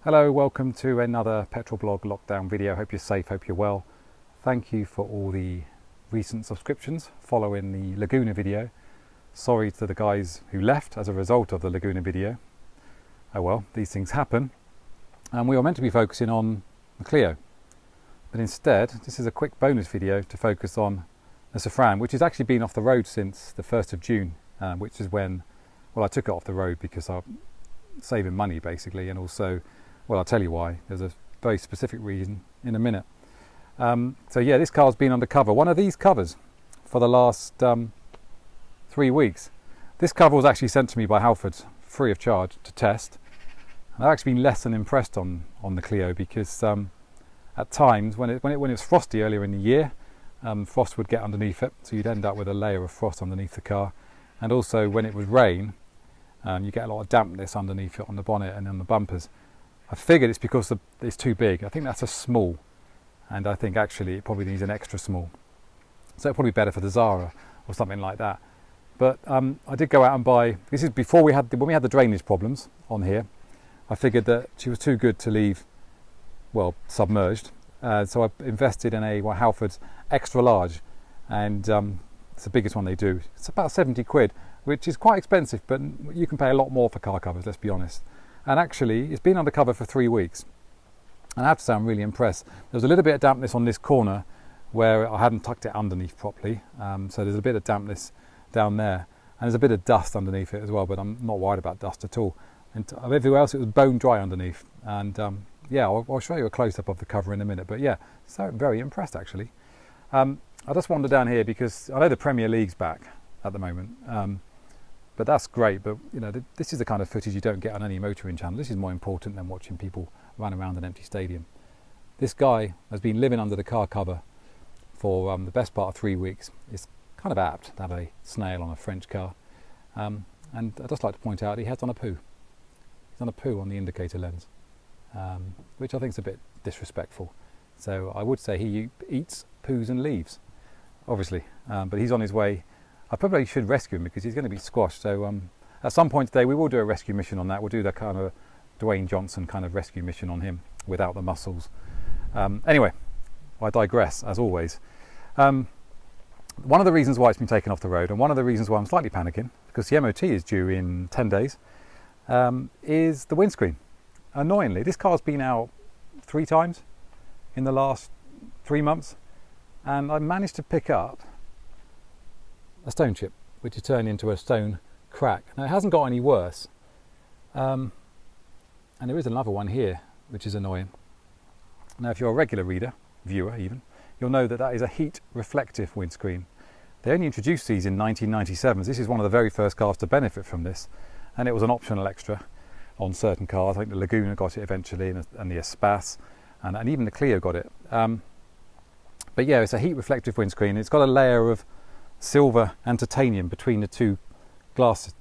Hello, welcome to another PetrolBlog lockdown video. Hope you're safe, hope you're well. Thank you for all the recent subscriptions following the Laguna video. Sorry to the guys who left as a result of the Laguna video. Oh well, these things happen. And we were meant to be focusing on the Clio. But instead, this is a quick bonus video to focus on the Safrane, which has actually been off the road since the 1st of June, which is when, well, I took it off the road because I'm saving money basically, and also, well, I'll tell you why. There's a very specific reason in a minute. So yeah, this car's been undercover. One of these covers for the last 3 weeks. This cover was actually sent to me by Halfords free of charge to test. And I've actually been less than impressed on the Clio because at times when it was frosty earlier in the year, frost would get underneath it, so you'd end up with a layer of frost underneath the car. And also when it would rain, you get a lot of dampness underneath it on the bonnet and on the bumpers. I figured it's because it's too big. I think that's a small, and I think actually it probably needs an extra small. So it'll probably be better for the Zara or something like that. But I did go out and buy, this is before when we had the drainage problems on here. I figured that she was too good to leave, well, submerged. So I invested in a Halfords extra large, and it's the biggest one they do. It's about 70 quid, which is quite expensive, but you can pay a lot more for car covers, let's be honest. And actually, it's been undercover for 3 weeks. And I have to say I'm really impressed. There was a little bit of dampness on this corner where I hadn't tucked it underneath properly. So there's a bit of dampness down there. And there's a bit of dust underneath it as well, but I'm not worried about dust at all. And everywhere else it was bone dry underneath. And yeah, I'll show you a close-up of the cover in a minute. But yeah, so I'm very impressed actually. I just wandered down here because I know the Premier League's back at the moment. But that's great, but you know, this is the kind of footage you don't get on any motoring channel. This is more important than watching people run around an empty stadium. This guy has been living under the car cover for the best part of 3 weeks. It's kind of apt to have a Snail on a French car. And I'd just like to point out he has done a poo. He's done a poo on the indicator lens, which I think is a bit disrespectful. So I would say he eats, poos and leaves, obviously, but he's on his way. I probably should rescue him because he's going to be squashed. So at some point today we will do a rescue mission on that. We'll do that kind of Dwayne Johnson kind of rescue mission on him without the muscles. Anyway, I digress as always. One of the reasons why it's been taken off the road, and one of the reasons why I'm slightly panicking, because the MOT is due in 10 days, is the windscreen. Annoyingly, this car's been out 3 times in the last 3 months, and I managed to pick up a stone chip, which has turned into a stone crack. Now it hasn't got any worse, and there is another one here which is annoying. Now if you're a regular viewer even, you'll know that is a heat reflective windscreen. They only introduced these in 1997. This is one of the very first cars to benefit from this, and it was an optional extra on certain cars. I think the Laguna got it eventually, and the Espace, and even the Clio got it. But yeah, it's a heat reflective windscreen. It's got a layer of silver and titanium between the two glasses,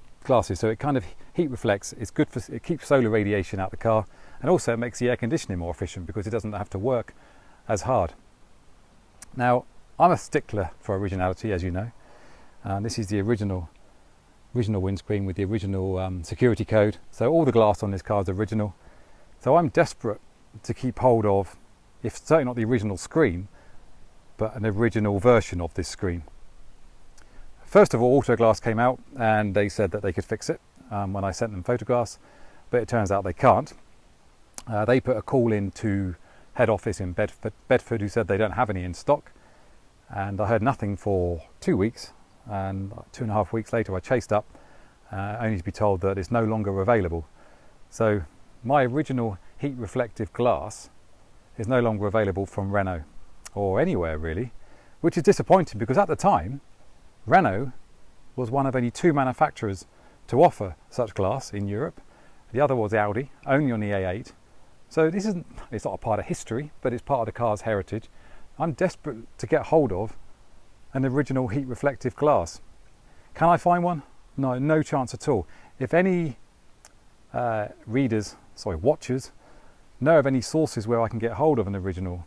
so it kind of heat reflects. It's good for, it keeps solar radiation out the car, and also it makes the air conditioning more efficient because it doesn't have to work as hard. Now I'm a stickler for originality, as you know. This is the original windscreen with the original security code, so all the glass on this car is original. So I'm desperate to keep hold of, if certainly not the original screen, but an original version of this screen. First of all, Autoglass came out and they said that they could fix it when I sent them photographs, but it turns out they can't. They put a call in to head office in Bedford, who said they don't have any in stock, and I heard nothing for 2 weeks, and 2.5 weeks later I chased up, only to be told that it's no longer available. So my original heat reflective glass is no longer available from Renault, or anywhere really, which is disappointing because at the time Renault was one of only 2 manufacturers to offer such glass in Europe. The other was Audi, only on the A8. So it's not a part of history, but it's part of the car's heritage. I'm desperate to get hold of an original heat reflective glass. Can I find one? No chance at all. If any watchers know of any sources where I can get hold of an original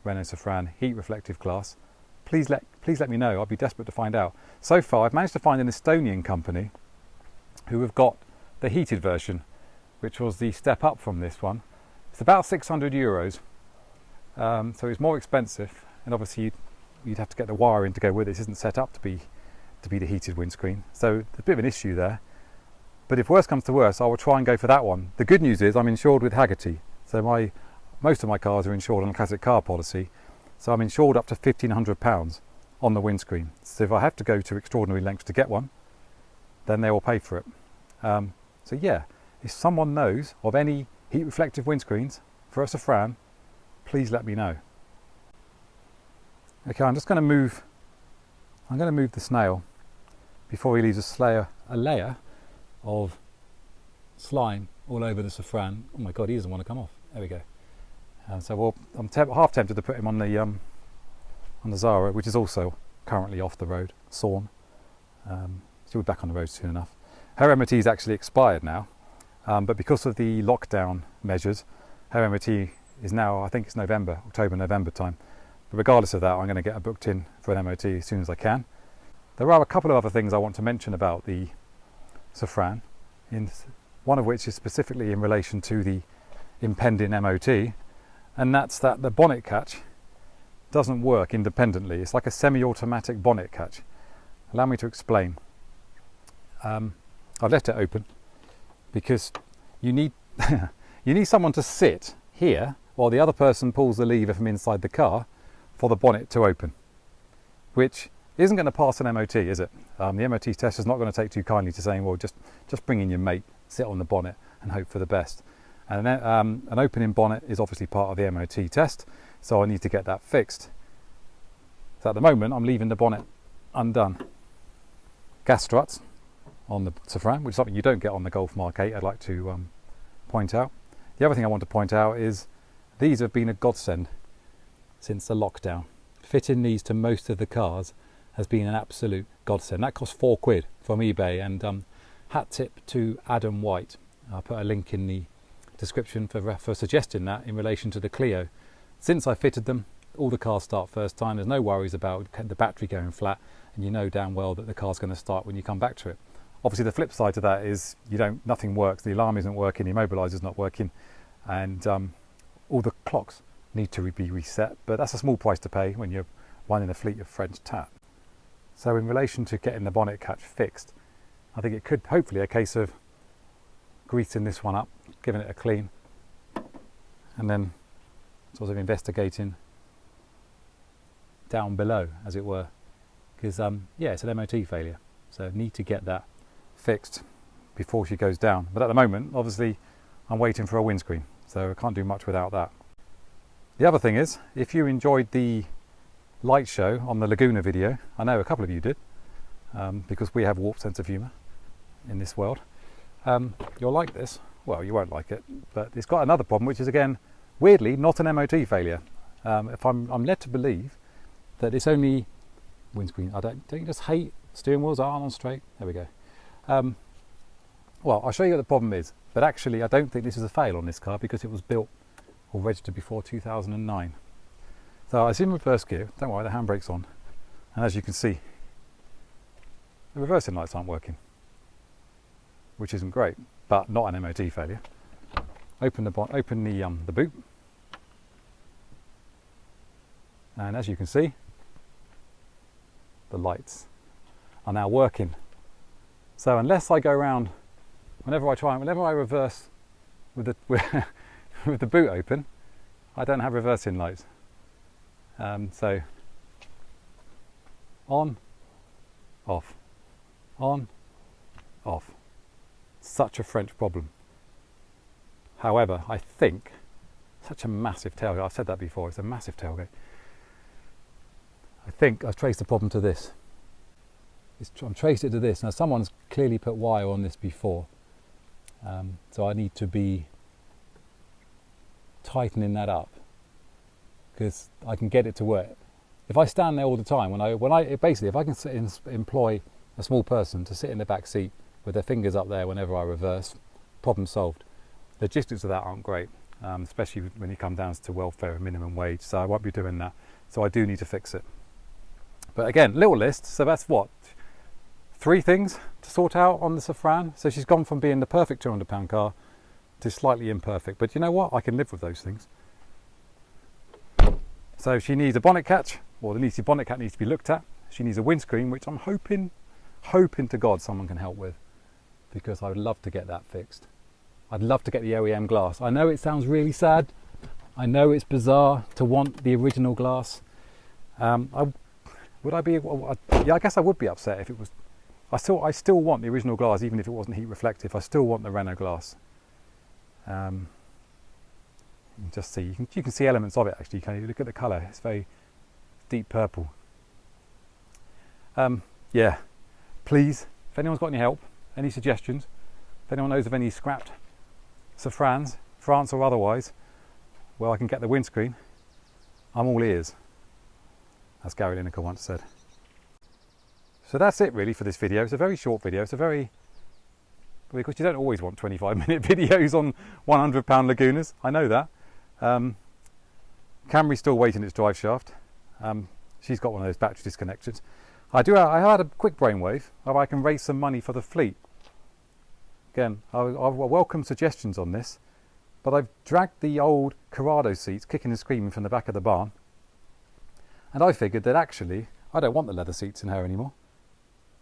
Renault Safrane heat reflective glass, please let me know. I'll be desperate to find out. So far I've managed to find an Estonian company who have got the heated version, which was the step up from this one, It's about 600 euros. So it's more expensive, and obviously you'd have to get the wiring to go with it. This isn't set up to be the heated windscreen, so there's a bit of an issue there. But if worse comes to worse, I will try and go for that one. The good news is I'm insured with Haggerty, so most of my cars are insured on a classic car policy, so I'm insured up to £1,500 on the windscreen. So if I have to go to extraordinary lengths to get one, then they will pay for it. So yeah, if someone knows of any heat reflective windscreens for a Safrane, please let me know. Okay, I'm just going to move the Snail before he leaves a layer of slime all over the Safrane. Oh my god, he doesn't want to come off. There we go. So I'm half tempted to put him on the Zara, which is also currently off the road, sawn. She'll be back on the road soon enough. Her MOT is actually expired now, but because of the lockdown measures, her MOT is now, I think it's October, November time. But regardless of that, I'm going to get her booked in for an MOT as soon as I can. There are a couple of other things I want to mention about the Safrane, one of which is specifically in relation to the impending MOT, and that's that the bonnet catch doesn't work independently. It's like a semi-automatic bonnet catch. Allow me to explain. I've left it open because you need you need someone to sit here while the other person pulls the lever from inside the car for the bonnet to open, which isn't going to pass an MOT, is it? The MOT test is not going to take too kindly to saying, well, just bring in your mate, sit on the bonnet and hope for the best. And then, an opening bonnet is obviously part of the MOT test, so I need to get that fixed. So at the moment, I'm leaving the bonnet undone. Gas struts on the Safrane, which is something you don't get on the Golf Mark 8, I'd like to point out. The other thing I want to point out is these have been a godsend since the lockdown. Fitting these to most of the cars has been an absolute godsend. That cost £4 from eBay, and hat tip to Adam White. I'll put a link in the description for suggesting that in relation to the Clio. Since I fitted them, all the cars start first time. There's no worries about the battery going flat, and you know damn well that the car's going to start when you come back to it. Obviously the flip side to that is nothing works. The alarm isn't working, the immobiliser's not working, and all the clocks need to be reset, but that's a small price to pay when you're running a fleet of French Tat. So in relation to getting the bonnet catch fixed, I think it could hopefully a case of greasing this one up, giving it a clean, and then sort of investigating down below, as it were, because yeah, it's an MOT failure, so need to get that fixed before she goes down. But at the moment, obviously, I'm waiting for a windscreen, so I can't do much without that. The other thing is, if you enjoyed the light show on the Laguna video, I know a couple of you did, because we have a warped sense of humour in this world, you'll like this. Well, you won't like it, but it's got another problem, which is, again, weirdly, not an MOT failure. If I'm led to believe that it's only windscreen. Don't you just hate steering wheels aren't on straight? There we go. Well, I'll show you what the problem is, but actually I don't think this is a fail on this car because it was built or registered before 2009. So it's in reverse gear, don't worry, the handbrake's on, and as you can see, the reversing lights aren't working, which isn't great, but not an MOT failure. Open the boot, and as you can see, the lights are now working. So unless I go around, whenever I reverse with the with the boot open, I don't have reversing lights. So on, off, on, off. Such a French problem. However, I think such a massive tailgate. I've said that before. It's a massive tailgate. I think I've traced the problem to this. I'm traced it to this. Now someone's clearly put wire on this before, so I need to be tightening that up because I can get it to work. If I stand there all the time, if I can employ a small person to sit in the back seat with their fingers up there whenever I reverse, problem solved. Logistics of that aren't great, especially when you come down to welfare and minimum wage. So I won't be doing that. So I do need to fix it. But again, little list. So that's what? 3 things to sort out on the Safrane. So she's gone from being the perfect £200 car It is slightly imperfect, but you know what? I can live with those things. So she needs a bonnet catch, or the bonnet catch needs to be looked at. She needs a windscreen, which I'm hoping to God someone can help with, because I would love to get that fixed. I'd love to get the OEM glass. I know it sounds really sad. I know it's bizarre to want the original glass. Yeah, I guess I would be upset if it was. I still want the original glass, even if it wasn't heat reflective. I still want the Renault glass. You can just see, you can see elements of it actually. Can you look at the colour? It's very deep purple. Yeah, please, if anyone's got any help, any suggestions, if anyone knows of any scrapped Safranes, France or otherwise, where I can get the windscreen, I'm all ears, as Gary Lineker once said. So that's it really for this video. It's a very short video. It's a very, because you don't always want 25-minute videos on 100-pound Lagunas. I know that. Camry's still waiting its drive shaft. She's got one of those battery disconnections. I had a quick brainwave where I can raise some money for the fleet. Again, I welcome suggestions on this, but I've dragged the old Corrado seats kicking and screaming from the back of the barn, and I figured that actually I don't want the leather seats in her anymore.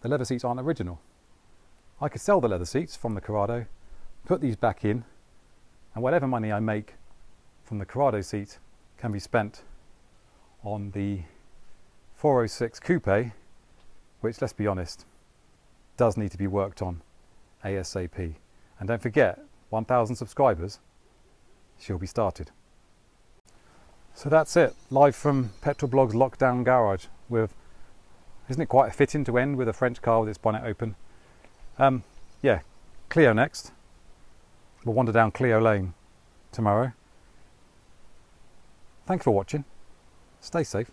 The leather seats aren't original. I could sell the leather seats from the Corrado, put these back in, and whatever money I make from the Corrado seat can be spent on the 406 Coupe, which, let's be honest, does need to be worked on ASAP. And don't forget, 1,000 subscribers, she'll be started. So that's it, live from PetrolBlog's lockdown garage with, isn't it quite fitting to end with a French car with its bonnet open? Yeah, Clio next. We'll wander down Clio Lane tomorrow. Thanks for watching. Stay safe.